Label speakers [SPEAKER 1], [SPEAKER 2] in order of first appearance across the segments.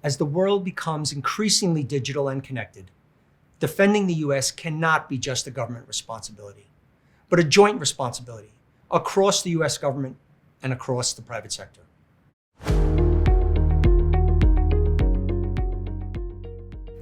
[SPEAKER 1] As the world becomes increasingly digital and connected, defending the U.S. cannot be just a government responsibility, but a joint responsibility across the U.S. government and across the private sector.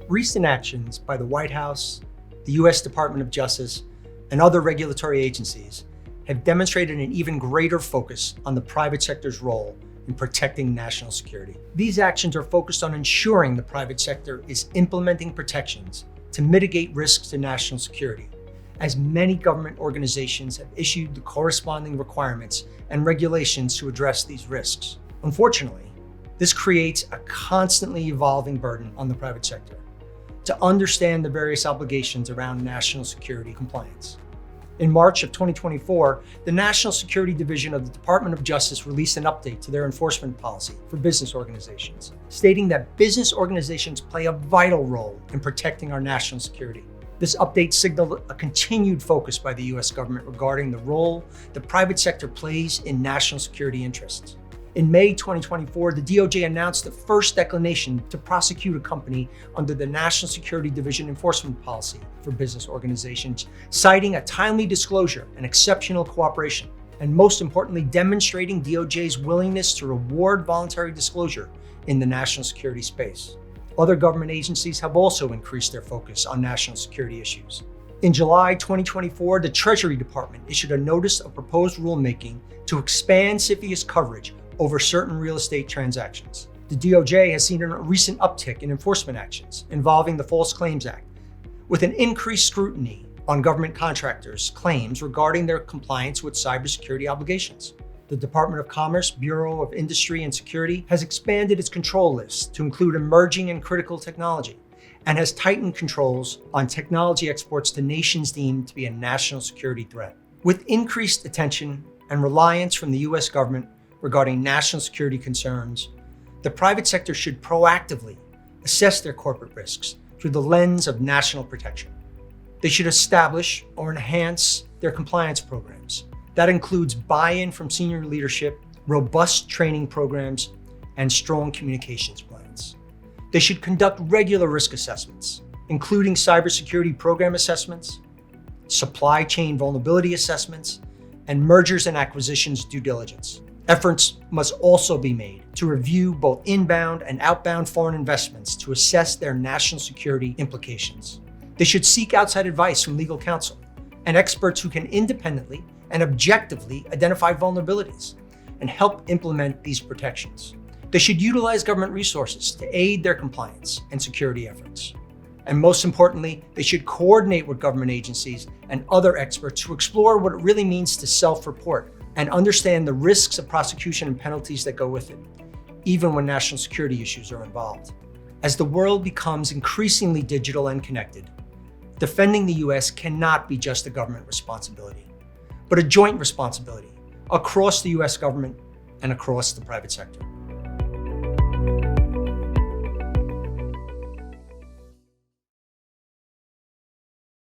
[SPEAKER 1] Recent actions by the White House, the U.S. Department of Justice, and other regulatory agencies have demonstrated an even greater focus on the private sector's role in protecting national security. These actions are focused on ensuring the private sector is implementing protections to mitigate risks to national security, as many government organizations have issued the corresponding requirements and regulations to address these risks. Unfortunately, this creates a constantly evolving burden on the private sector to understand the various obligations around national security compliance. In March of 2024, the National Security Division of the Department of Justice released an update to their enforcement policy for business organizations, stating that business organizations play a vital role in protecting our national security. This update signaled a continued focus by the U.S. government regarding the role the private sector plays in national security interests. In May 2024, the DOJ announced the first declination to prosecute a company under the National Security Division enforcement policy for business organizations, citing a timely disclosure and exceptional cooperation, and most importantly, demonstrating DOJ's willingness to reward voluntary disclosure in the national security space. Other government agencies have also increased their focus on national security issues. In July 2024, the Treasury Department issued a notice of proposed rulemaking to expand CFIUS coverage over certain real estate transactions. The DOJ has seen a recent uptick in enforcement actions involving the False Claims Act, with an increased scrutiny on government contractors' claims regarding their compliance with cybersecurity obligations. The Department of Commerce Bureau of Industry and Security has expanded its control list to include emerging and critical technology, and has tightened controls on technology exports to nations deemed to be a national security threat. With increased attention and reliance from the U.S. government regarding national security concerns, the private sector should proactively assess their corporate risks through the lens of national protection. They should establish or enhance their compliance programs. That includes buy-in from senior leadership, robust training programs, and strong communications plans. They should conduct regular risk assessments, including cybersecurity program assessments, supply chain vulnerability assessments, and mergers and acquisitions due diligence. Efforts must also be made to review both inbound and outbound foreign investments to assess their national security implications. They should seek outside advice from legal counsel and experts who can independently and objectively identify vulnerabilities and help implement these protections. They should utilize government resources to aid their compliance and security efforts. And most importantly, they should coordinate with government agencies and other experts to explore what it really means to self-report and understand the risks of prosecution and penalties that go with it, even when national security issues are involved. As the world becomes increasingly digital and connected, defending the U.S. cannot be just a government responsibility, but a joint responsibility across the U.S. government and across the private sector.